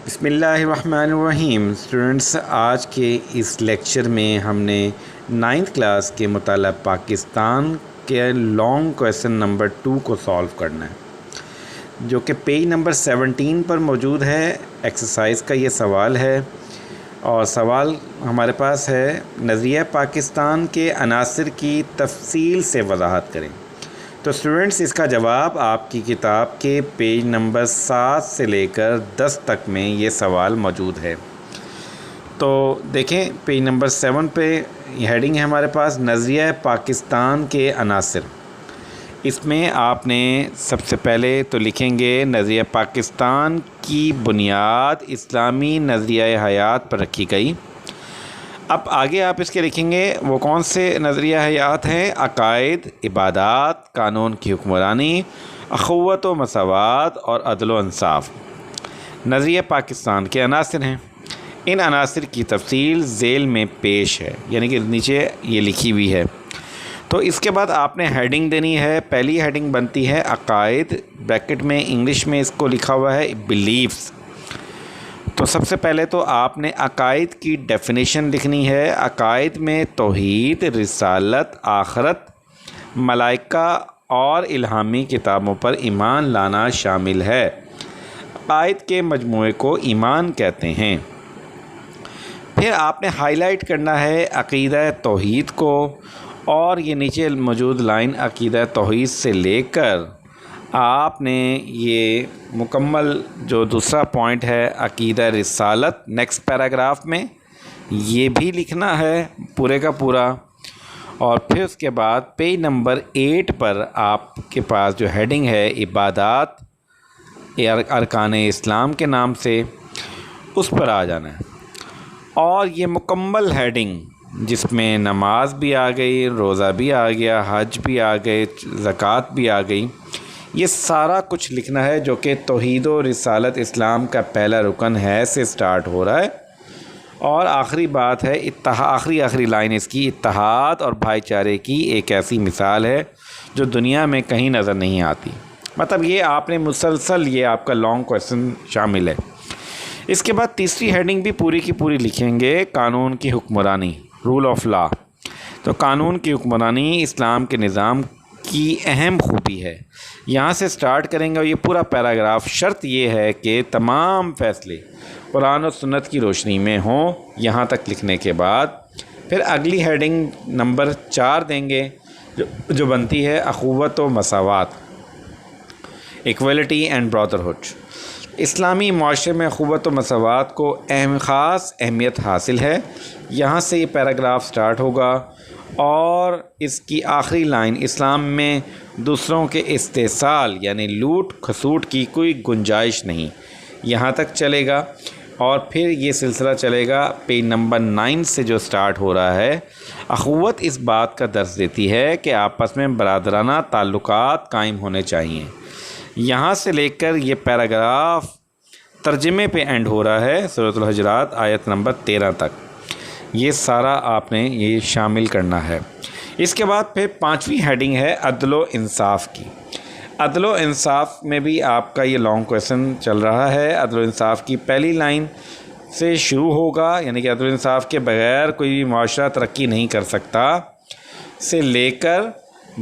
بسم اللہ الرحمن الرحیم اسٹوڈنٹس، آج کے اس لیکچر میں ہم نے 9th کلاس کے مطالعہ پاکستان کے لانگ کویسچن نمبر 2 کو سالو کرنا ہے، جو کہ پیج نمبر 17 پر موجود ہے۔ ایکسرسائز کا یہ سوال ہے اور سوال ہمارے پاس ہے، نظریہ پاکستان کے عناصر کی تفصیل سے وضاحت کریں۔ تو اسٹوڈنٹس، اس کا جواب آپ کی کتاب کے پیج نمبر 7 سے لے کر 10 تک میں یہ سوال موجود ہے۔ تو دیکھیں، پیج نمبر 7 پہ ہیڈنگ ہے ہمارے پاس نظریہ پاکستان کے عناصر۔ اس میں آپ نے سب سے پہلے تو لکھیں گے نظریہ پاکستان کی بنیاد اسلامی نظریہ حیات پر رکھی گئی۔ اب آگے آپ اس کے لکھیں گے وہ کون سے نظریہ حیات ہیں؟ عقائد، عبادات، قانون کی حکمرانی، اخوت و مساوات اور عدل و انصاف نظریہ پاکستان کے عناصر ہیں۔ ان عناصر کی تفصیل ذیل میں پیش ہے، یعنی کہ نیچے یہ لکھی ہوئی ہے۔ تو اس کے بعد آپ نے ہیڈنگ دینی ہے۔ پہلی ہیڈنگ بنتی ہے عقائد، بریکٹ میں انگلش میں اس کو لکھا ہوا ہے بلیفس۔ تو سب سے پہلے تو آپ نے عقائد کی ڈیفینیشن لکھنی ہے۔ عقائد میں توحید، رسالت، آخرت، ملائکہ اور الہامی کتابوں پر ایمان لانا شامل ہے۔ عقائد کے مجموعے کو ایمان کہتے ہیں۔ پھر آپ نے ہائی لائٹ کرنا ہے عقیدہ توحید کو، اور یہ نیچے موجود لائن عقیدہ توحید سے لے کر آپ نے یہ مکمل جو دوسرا پوائنٹ ہے عقیدہ رسالت، نیکسٹ پیراگراف میں یہ بھی لکھنا ہے پورے کا پورا۔ اور پھر اس کے بعد پیج نمبر 8 پر آپ کے پاس جو ہیڈنگ ہے عبادات ارکان اسلام کے نام سے، اس پر آ جانا ہے۔ اور یہ مکمل ہیڈنگ جس میں نماز بھی آ گئی، روزہ بھی آ گیا، حج بھی آ گئے، زکوٰۃ بھی آ گئی، یہ سارا کچھ لکھنا ہے جو کہ توحید و رسالت اسلام کا پہلا رکن ہے سے سٹارٹ ہو رہا ہے۔ اور آخری بات ہے آخری لائن اس کی اتحاد اور بھائی چارے کی ایک ایسی مثال ہے جو دنیا میں کہیں نظر نہیں آتی۔ مطلب یہ آپ نے مسلسل یہ آپ کا لانگ کویسچن شامل ہے۔ اس کے بعد تیسری ہیڈنگ بھی پوری کی پوری لکھیں گے قانون کی حکمرانی، رول آف لا۔ تو قانون کی حکمرانی اسلام کے نظام کی اہم خوبی ہے، یہاں سے سٹارٹ کریں گے اور یہ پورا پیراگراف شرط یہ ہے کہ تمام فیصلے قرآن و سنت کی روشنی میں ہوں۔ یہاں تک لکھنے کے بعد پھر اگلی ہیڈنگ نمبر 4 دیں گے جو بنتی ہے اخوت و مساوات، ایکویلٹی اینڈ برادرہڈ۔ اسلامی معاشرے میں اخوت و مساوات کو خاص اہمیت حاصل ہے۔ یہاں سے یہ پیراگراف سٹارٹ ہوگا اور اس کی آخری لائن اسلام میں دوسروں کے استحصال یعنی لوٹ کھسوٹ کی کوئی گنجائش نہیں، یہاں تک چلے گا۔ اور پھر یہ سلسلہ چلے گا پیج نمبر 9 سے جو سٹارٹ ہو رہا ہے۔ اخوت اس بات کا درس دیتی ہے کہ آپس میں برادرانہ تعلقات قائم ہونے چاہئیں۔ یہاں سے لے کر یہ پیراگراف ترجمے پہ اینڈ ہو رہا ہے سورۃ الحجرات آیت نمبر 13 تک۔ یہ سارا آپ نے یہ شامل کرنا ہے۔ اس کے بعد پھر 5ویں ہیڈنگ ہے عدل و انصاف کی۔ عدل و انصاف میں بھی آپ کا یہ لانگ کویسچن چل رہا ہے۔ عدل و انصاف کی پہلی لائن سے شروع ہوگا، یعنی کہ عدل و انصاف کے بغیر کوئی بھی معاشرہ ترقی نہیں کر سکتا، سے لے کر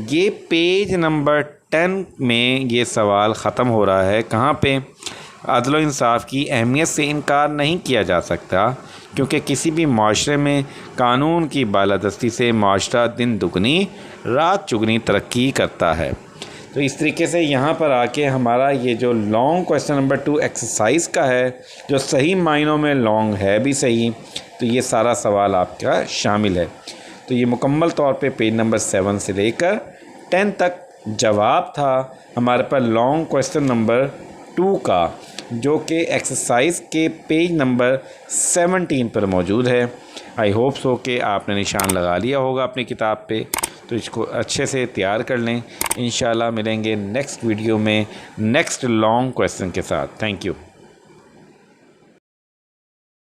یہ پیج نمبر 10 میں یہ سوال ختم ہو رہا ہے۔ کہاں پہ؟ عدل و انصاف کی اہمیت سے انکار نہیں کیا جا سکتا، کیونکہ کسی بھی معاشرے میں قانون کی بالادستی سے معاشرہ دن دگنی رات چگنی ترقی کرتا ہے۔ تو اس طریقے سے یہاں پر آ کے ہمارا یہ جو لانگ کویسچن نمبر 2 ایکسرسائز کا ہے، جو صحیح معنوں میں لانگ ہے بھی صحیح، تو یہ سارا سوال آپ کا شامل ہے۔ تو یہ مکمل طور پہ پیج نمبر 7 سے لے کر 10 تک جواب تھا ہمارے پاس لانگ کویسچن نمبر 2 کا، جو کہ ایکسرسائز کے پیج نمبر 17 پر موجود ہے۔ آئی ہوپ سو کہ آپ نے نشان لگا لیا ہوگا اپنی کتاب پہ، تو اس کو اچھے سے تیار کر لیں۔ انشاءاللہ ملیں گے نیکسٹ ویڈیو میں نیکسٹ لانگ کویسچن کے ساتھ۔ Thank you.